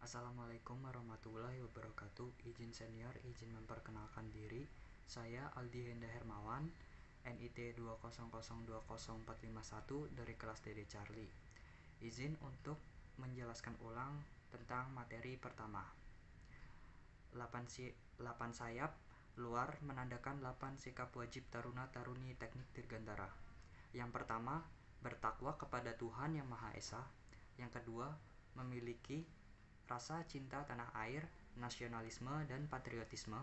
Assalamualaikum warahmatullahi wabarakatuh. Izin senior, izin memperkenalkan diri. Saya Aldi Henda Hermawan, NIT 2002041 dari kelas DD Charlie. Izin untuk menjelaskan ulang tentang materi pertama. 8 sayap luar menandakan 8 sikap wajib taruna-taruni teknik dirgantara. Yang pertama, bertakwa kepada Tuhan Yang Maha Esa. Yang kedua, memiliki rasa cinta tanah air, nasionalisme, dan patriotisme.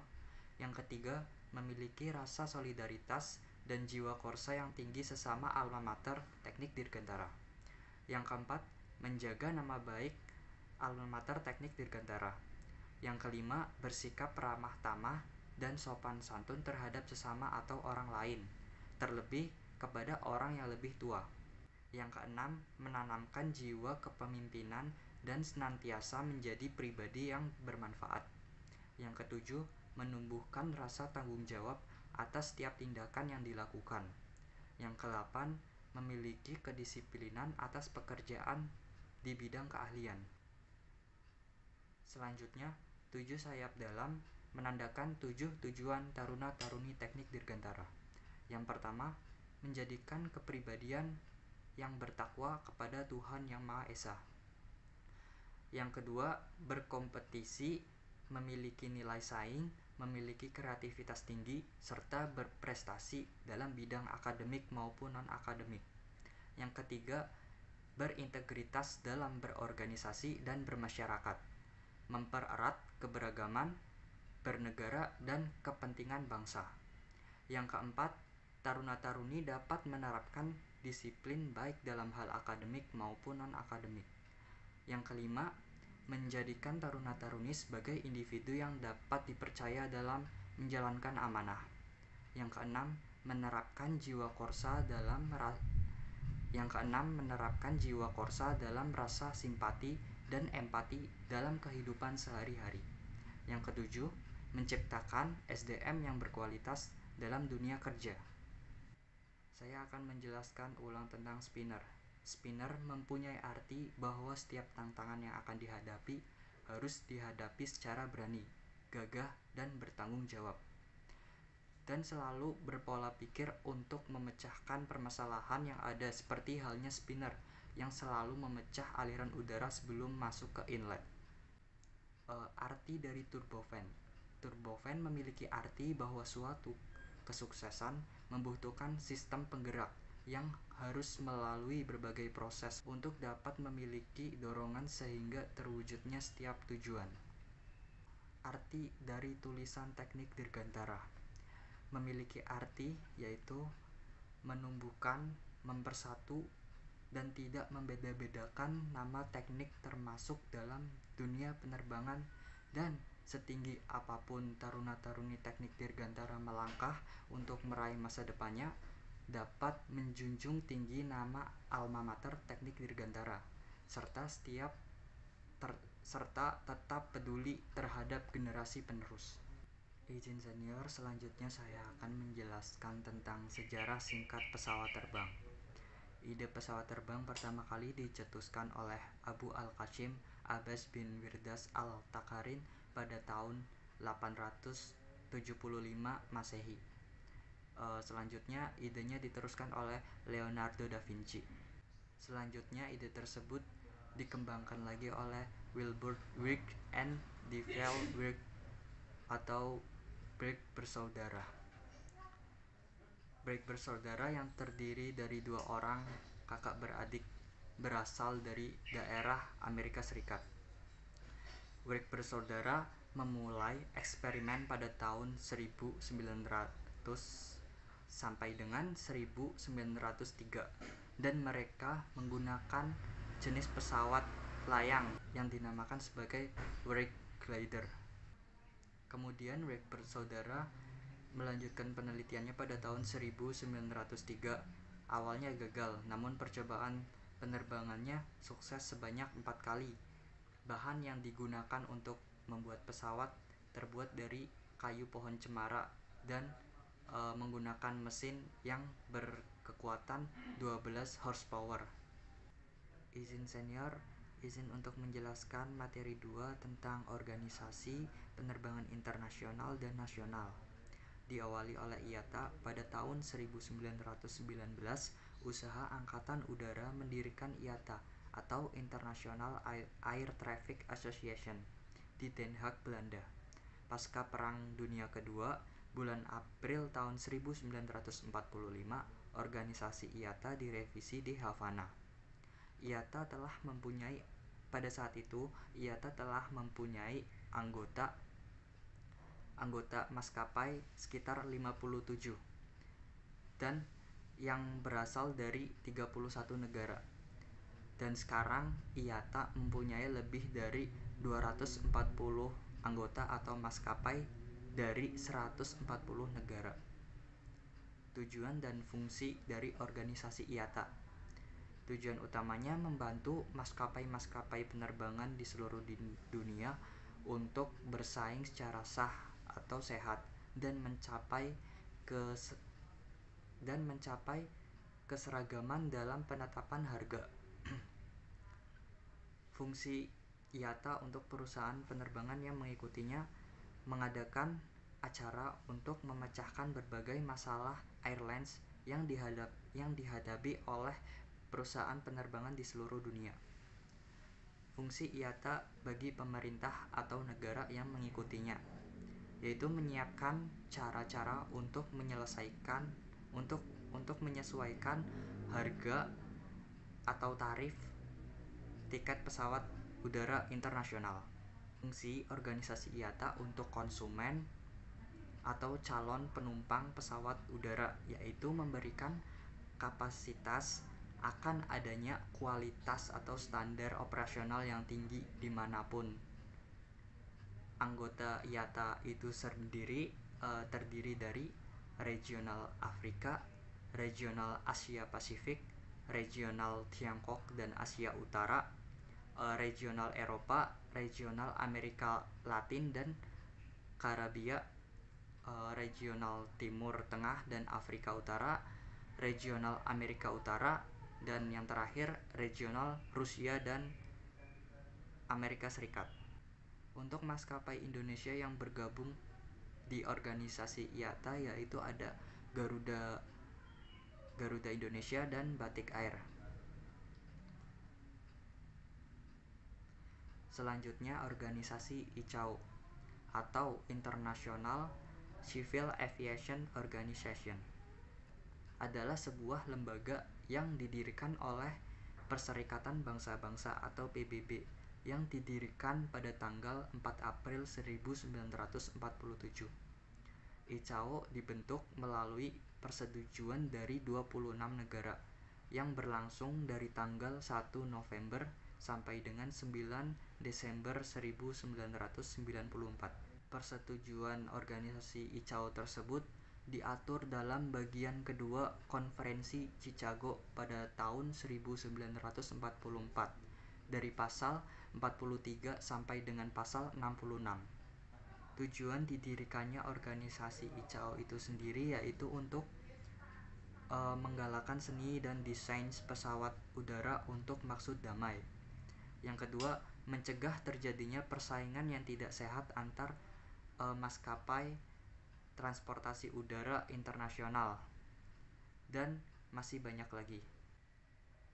Yang ketiga, memiliki rasa solidaritas dan jiwa korsa yang tinggi sesama alma mater teknik dirgantara. Yang keempat, menjaga nama baik alma mater teknik dirgantara. Yang kelima, bersikap ramah tamah dan sopan santun terhadap sesama atau orang lain, terlebih kepada orang yang lebih tua. Yang keenam, menanamkan jiwa kepemimpinan dan senantiasa menjadi pribadi yang bermanfaat. Yang ketujuh, menumbuhkan rasa tanggung jawab atas setiap tindakan yang dilakukan. Yang kedelapan, memiliki kedisiplinan atas pekerjaan di bidang keahlian. Selanjutnya, 7 sayap dalam menandakan 7 tujuan taruna-taruni teknik dirgantara. Yang pertama, menjadikan kepribadian yang bertakwa kepada Tuhan Yang Maha Esa. Yang kedua, berkompetisi, memiliki nilai saing, memiliki kreativitas tinggi, serta berprestasi dalam bidang akademik maupun non-akademik. Yang ketiga, berintegritas dalam berorganisasi dan bermasyarakat, mempererat keberagaman, bernegara, dan kepentingan bangsa. Yang keempat, taruna-taruni dapat menerapkan disiplin baik dalam hal akademik maupun non-akademik. Yang kelima, menjadikan taruna-taruni sebagai individu yang dapat dipercaya dalam menjalankan amanah. Yang keenam, menerapkan jiwa korsa dalam rasa simpati dan empati dalam kehidupan sehari-hari. Yang ketujuh, menciptakan SDM yang berkualitas dalam dunia kerja. Saya akan menjelaskan ulang tentang spinner. Spinner mempunyai arti bahwa setiap tantangan yang akan dihadapi harus dihadapi secara berani, gagah, dan bertanggung jawab. Dan selalu berpola pikir untuk memecahkan permasalahan yang ada, seperti halnya spinner yang selalu memecah aliran udara sebelum masuk ke inlet. Arti dari turbofan. Turbofan memiliki arti bahwa suatu kesuksesan membutuhkan sistem penggerak yang harus melalui berbagai proses untuk dapat memiliki dorongan sehingga terwujudnya setiap tujuan. Arti dari tulisan teknik dirgantara memiliki arti yaitu menumbuhkan, mempersatu, dan tidak membeda-bedakan nama teknik termasuk dalam dunia penerbangan, dan setinggi apapun taruna-taruni teknik dirgantara melangkah untuk meraih masa depannya, dapat menjunjung tinggi nama alma mater teknik dirgantara, serta tetap peduli terhadap generasi penerus. Izin senior, selanjutnya saya akan menjelaskan tentang sejarah singkat pesawat terbang. Ide pesawat terbang pertama kali dicetuskan oleh Abu al-Qasim Abbas bin Wirdas al-Takharin pada tahun 875 Masehi. Selanjutnya, idenya diteruskan oleh Leonardo da Vinci. Selanjutnya, ide tersebut dikembangkan lagi oleh Wilbur Wright and Devil Wright atau Wright bersaudara. Wright bersaudara yang terdiri dari 2 orang kakak beradik berasal dari daerah Amerika Serikat. Wright bersaudara memulai eksperimen pada tahun 1900 sampai dengan 1903, dan mereka menggunakan jenis pesawat layang yang dinamakan sebagai Wright Glider. Kemudian Wright bersaudara melanjutkan penelitiannya pada tahun 1903. Awalnya gagal, namun percobaan penerbangannya sukses sebanyak 4 kali. Bahan yang digunakan untuk membuat pesawat terbuat dari kayu pohon cemara dan menggunakan mesin yang berkekuatan 12 horsepower. Izin senior, izin untuk menjelaskan materi 2 tentang organisasi penerbangan internasional dan nasional. Diawali oleh IATA pada tahun 1919, usaha Angkatan Udara mendirikan IATA atau International Air Traffic Association di Den Haag, Belanda. Pasca Perang Dunia Kedua, bulan April tahun 1945, organisasi IATA direvisi di Havana. Pada saat itu, IATA telah mempunyai anggota maskapai sekitar 57 dan yang berasal dari 31 negara. Dan sekarang IATA mempunyai lebih dari 240 anggota atau maskapai dari 140 negara. Tujuan dan fungsi dari organisasi IATA. Tujuan utamanya membantu maskapai-maskapai penerbangan di seluruh dunia untuk bersaing secara sah atau sehat dan mencapai keseragaman dalam penetapan harga. Fungsi IATA untuk perusahaan penerbangan yang mengikutinya mengadakan acara untuk memecahkan berbagai masalah airlines yang dihadapi oleh perusahaan penerbangan di seluruh dunia. Fungsi IATA bagi pemerintah atau negara yang mengikutinya, yaitu menyiapkan cara-cara untuk menyesuaikan harga atau tarif tiket pesawat udara internasional. Fungsi organisasi IATA untuk konsumen atau calon penumpang pesawat udara, yaitu memberikan kapasitas akan adanya kualitas atau standar operasional yang tinggi dimanapun. Anggota IATA itu terdiri dari regional Afrika, regional Asia Pasifik, regional Tiongkok dan Asia Utara, regional Eropa, regional Amerika Latin dan Karibia, regional Timur Tengah dan Afrika Utara, regional Amerika Utara, dan yang terakhir regional Rusia dan Amerika Serikat. Untuk maskapai Indonesia yang bergabung di organisasi IATA yaitu ada Garuda Indonesia dan Batik Air. Selanjutnya organisasi ICAO atau International Civil Aviation Organization adalah sebuah lembaga yang didirikan oleh Perserikatan Bangsa-Bangsa atau PBB yang didirikan pada tanggal 4 April 1947. ICAO dibentuk melalui persetujuan dari 26 negara yang berlangsung dari tanggal 1 November sampai dengan 9 Desember 1994. Persetujuan organisasi ICAO tersebut diatur dalam bagian kedua Konferensi Chicago pada tahun 1944 dari pasal 43 sampai dengan pasal 66. Tujuan didirikannya organisasi ICAO itu sendiri yaitu untuk menggalakkan seni dan desain pesawat udara untuk maksud damai. Yang kedua, mencegah terjadinya persaingan yang tidak sehat antar maskapai transportasi udara internasional, dan masih banyak lagi.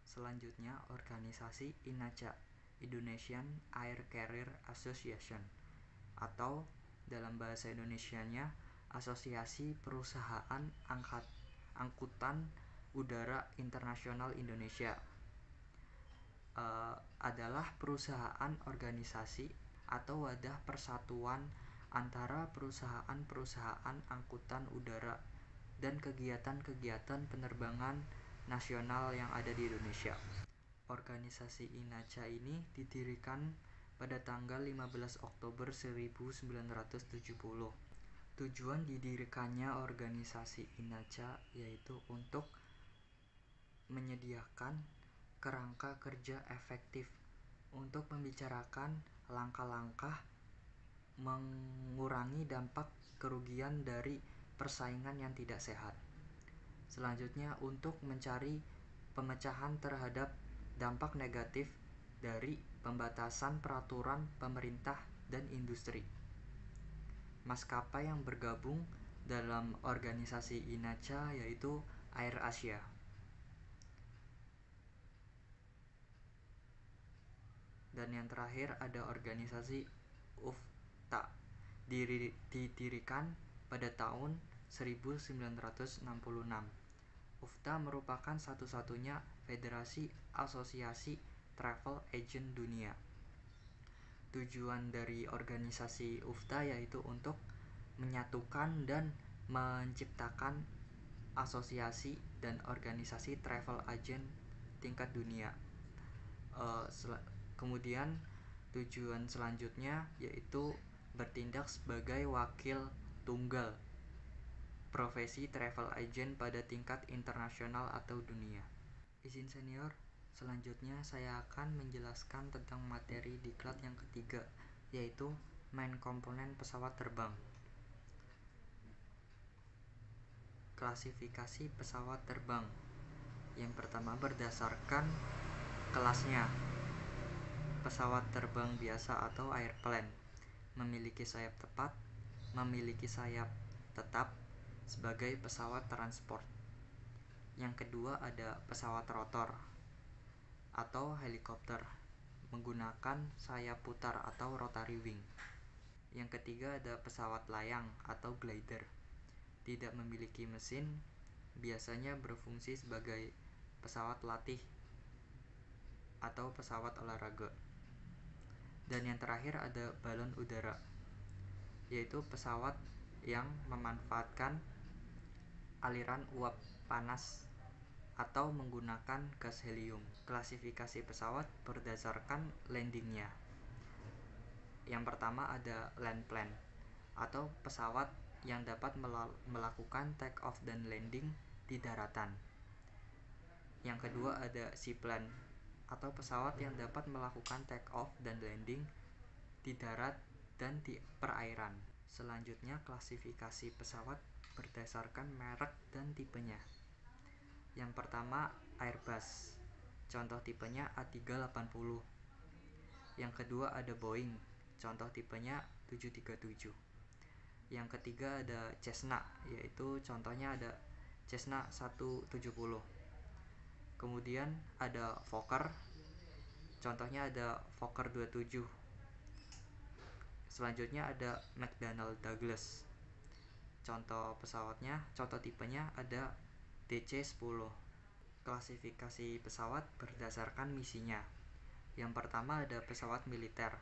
Selanjutnya, organisasi INACA, Indonesian Air Carrier Association, atau dalam bahasa Indonesianya Asosiasi Perusahaan Angkutan Udara Internasional Indonesia, adalah perusahaan organisasi atau wadah persatuan antara perusahaan-perusahaan angkutan udara dan kegiatan-kegiatan penerbangan nasional yang ada di Indonesia. Organisasi INACA ini didirikan pada tanggal 15 Oktober 1970. Tujuan didirikannya organisasi INACA yaitu untuk menyediakan kerangka kerja efektif untuk membicarakan langkah-langkah mengurangi dampak kerugian dari persaingan yang tidak sehat. Selanjutnya, untuk mencari pemecahan terhadap dampak negatif dari pembatasan peraturan pemerintah dan industri. Maskapai yang bergabung dalam organisasi INACA yaitu AirAsia. Dan yang terakhir ada organisasi UFTA, didirikan pada tahun 1966. UFTA merupakan satu-satunya federasi asosiasi travel agent dunia. Tujuan dari organisasi UFTA yaitu untuk menyatukan dan menciptakan asosiasi dan organisasi travel agent tingkat dunia. Kemudian tujuan selanjutnya yaitu bertindak sebagai wakil tunggal profesi travel agent pada tingkat internasional atau dunia. Izin senior, selanjutnya saya akan menjelaskan tentang materi diklat yang ketiga, yaitu main komponen pesawat terbang. Klasifikasi pesawat terbang. Yang pertama berdasarkan kelasnya. Pesawat terbang biasa atau airplane memiliki sayap tepat, memiliki sayap tetap sebagai pesawat transport. Yang kedua ada pesawat rotor atau helikopter menggunakan sayap putar atau rotary wing. Yang ketiga ada pesawat layang atau glider, tidak memiliki mesin, biasanya berfungsi sebagai pesawat latih atau pesawat olahraga. Dan yang terakhir ada balon udara, yaitu pesawat yang memanfaatkan aliran uap panas atau menggunakan gas helium. Klasifikasi pesawat berdasarkan landingnya. Yang pertama ada land plane atau pesawat yang dapat melakukan take off dan landing di daratan. Yang kedua ada seaplane atau pesawat yang dapat melakukan take off dan landing di darat dan di perairan. Selanjutnya klasifikasi pesawat berdasarkan merek dan tipenya. Yang pertama Airbus, contoh tipenya A380. Yang kedua ada Boeing, contoh tipenya 737. Yang ketiga ada Cessna, yaitu contohnya ada Cessna 170. Kemudian ada Fokker, contohnya ada Fokker 27. Selanjutnya ada McDonnell Douglas, contoh pesawatnya, contoh tipenya ada DC-10. Klasifikasi pesawat berdasarkan misinya. Yang pertama ada pesawat militer,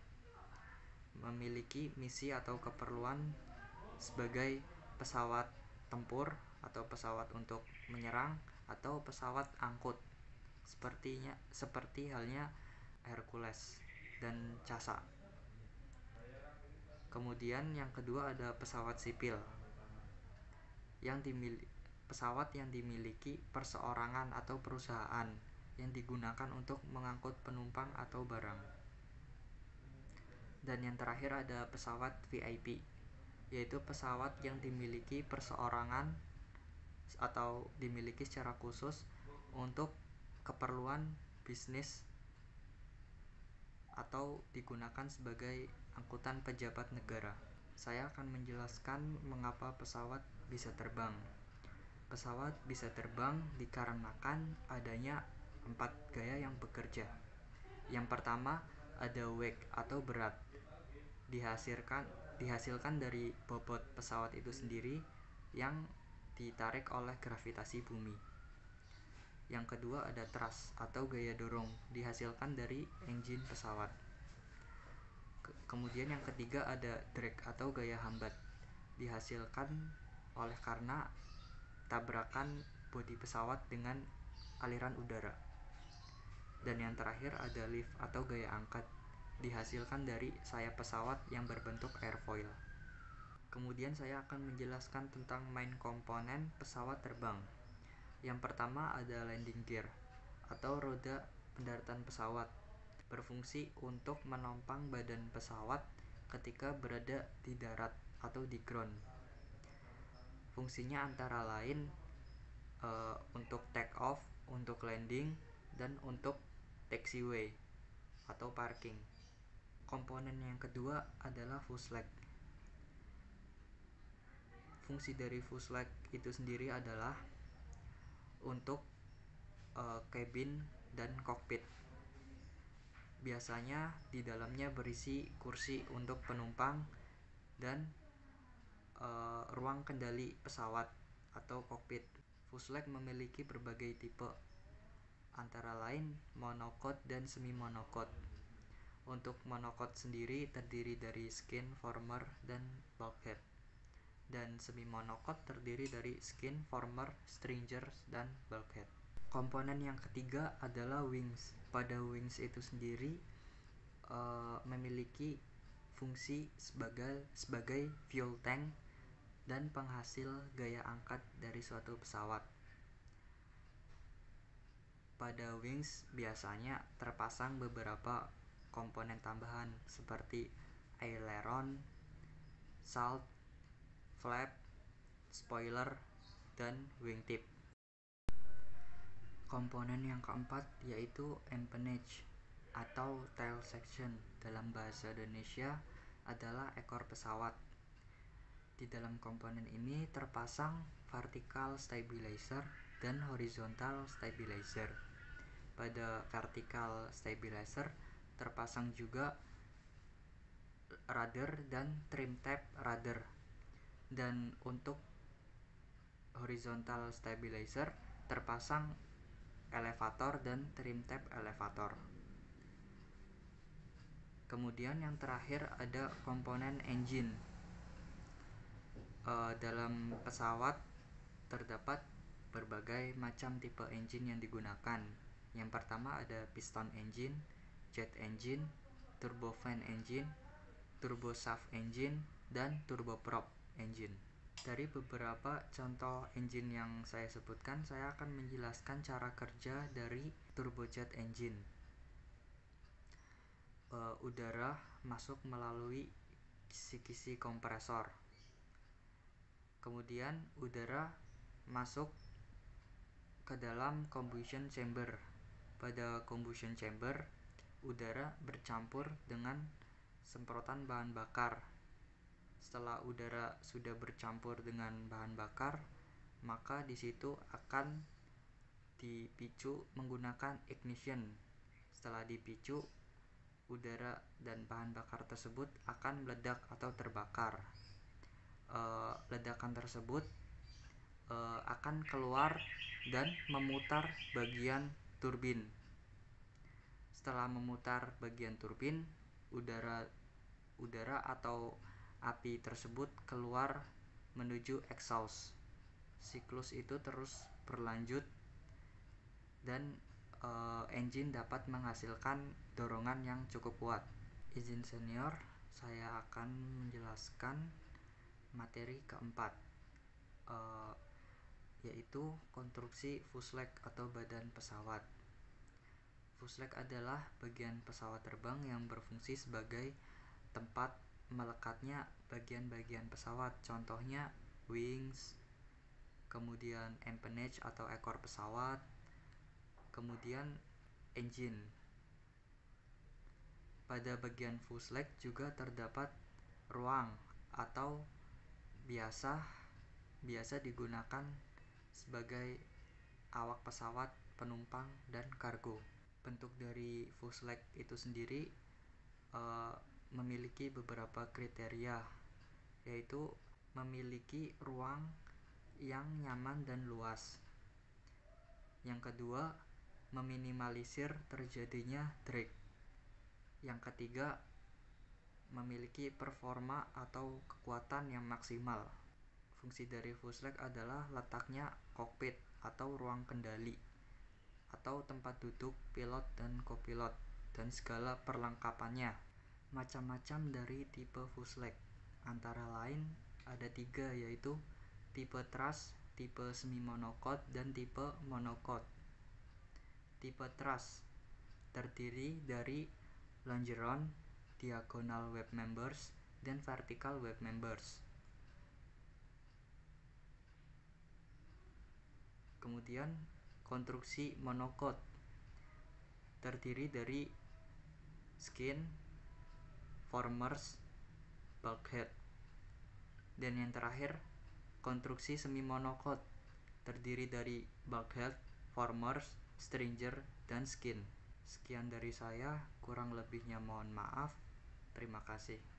memiliki misi atau keperluan sebagai pesawat tempur atau pesawat untuk menyerang atau pesawat angkut, seperti halnya Hercules dan Casa. Kemudian yang kedua ada pesawat sipil, pesawat yang dimiliki perseorangan atau perusahaan yang digunakan untuk mengangkut penumpang atau barang. Dan yang terakhir ada pesawat VIP, yaitu pesawat yang dimiliki perseorangan atau dimiliki secara khusus untuk keperluan bisnis atau digunakan sebagai angkutan pejabat negara. Saya akan menjelaskan mengapa pesawat bisa terbang. Pesawat bisa terbang dikarenakan adanya 4 gaya yang bekerja. Yang pertama ada wake atau berat, dihasilkan dari bobot pesawat itu sendiri yang ditarik oleh gravitasi bumi. Yang kedua ada thrust atau gaya dorong, dihasilkan dari engine pesawat. Kemudian yang ketiga ada drag atau gaya hambat, dihasilkan oleh karena tabrakan bodi pesawat dengan aliran udara. Dan yang terakhir ada lift atau gaya angkat, dihasilkan dari sayap pesawat yang berbentuk airfoil. Kemudian saya akan menjelaskan tentang main komponen pesawat terbang. Yang pertama ada landing gear atau roda pendaratan pesawat, berfungsi untuk menopang badan pesawat ketika berada di darat atau di ground. Fungsinya antara lain untuk take off, untuk landing, dan untuk taxiway. atau parking. Komponen yang kedua adalah fuselage. Fungsi dari fuselage itu sendiri adalah untuk cabin dan kokpit. Biasanya di dalamnya berisi kursi untuk penumpang dan ruang kendali pesawat atau kokpit. Fuselage memiliki berbagai tipe, antara lain monocoque dan semi monocoque. Untuk monocoque sendiri terdiri dari skin, former, dan bulkhead. Dan semi monocoque terdiri dari skin, former, stringers, dan bulkhead. Komponen yang ketiga adalah wings. Pada wings itu sendiri memiliki fungsi sebagai fuel tank dan penghasil gaya angkat dari suatu pesawat. Pada wings biasanya terpasang beberapa komponen tambahan seperti aileron, salt, flap, spoiler, dan wingtip. Komponen yang keempat yaitu empennage atau tail section. Dalam bahasa Indonesia adalah ekor pesawat. Di dalam komponen ini terpasang vertical stabilizer dan horizontal stabilizer. Pada vertical stabilizer terpasang juga rudder dan trim tab rudder. Dan untuk horizontal stabilizer terpasang elevator dan trim tab elevator. Kemudian yang terakhir ada komponen engine. Dalam pesawat terdapat berbagai macam tipe engine yang digunakan. Yang pertama ada piston engine, jet engine, turbofan engine, turboshaft engine, dan turboprop engine. Dari beberapa contoh engine yang saya sebutkan, saya akan menjelaskan cara kerja dari turbojet engine. Udara masuk melalui kisi-kisi kompresor. Kemudian udara masuk ke dalam combustion chamber. Pada combustion chamber, udara bercampur dengan semprotan bahan bakar. Setelah udara sudah bercampur dengan bahan bakar, maka di situ akan dipicu menggunakan ignition. Setelah dipicu, udara dan bahan bakar tersebut akan meledak atau terbakar. Ledakan tersebut akan keluar dan memutar bagian turbin. Setelah memutar bagian turbin, udara atau api tersebut keluar menuju exhaust. Siklus itu terus berlanjut dan engine dapat menghasilkan dorongan yang cukup kuat. Izin senior, saya akan menjelaskan materi keempat, yaitu konstruksi fuselage atau badan pesawat. Fuselage adalah bagian pesawat terbang yang berfungsi sebagai tempat melekatnya bagian-bagian pesawat. Contohnya wings, kemudian empennage atau ekor pesawat, kemudian engine. Pada bagian fuselage juga terdapat ruang atau biasa digunakan sebagai awak pesawat, penumpang, dan kargo. Bentuk dari fuselage itu sendiri memiliki beberapa kriteria, yaitu memiliki ruang yang nyaman dan luas. Yang kedua, meminimalisir terjadinya drag. Yang ketiga, memiliki performa atau kekuatan yang maksimal. Fungsi dari fuselage adalah letaknya kokpit atau ruang kendali atau tempat duduk pilot dan kopilot dan segala perlengkapannya. Macam-macam dari tipe fuselage antara lain ada 3, yaitu tipe truss, tipe semi monocoque, dan tipe monocoque. Tipe truss terdiri dari longeron, diagonal web members, dan vertical web members. Kemudian konstruksi monocoque terdiri dari skin, formers, bulkhead. Dan yang terakhir, konstruksi semi monokot terdiri dari bulkhead, formers, stringer, dan skin. Sekian dari saya, kurang lebihnya mohon maaf. Terima kasih.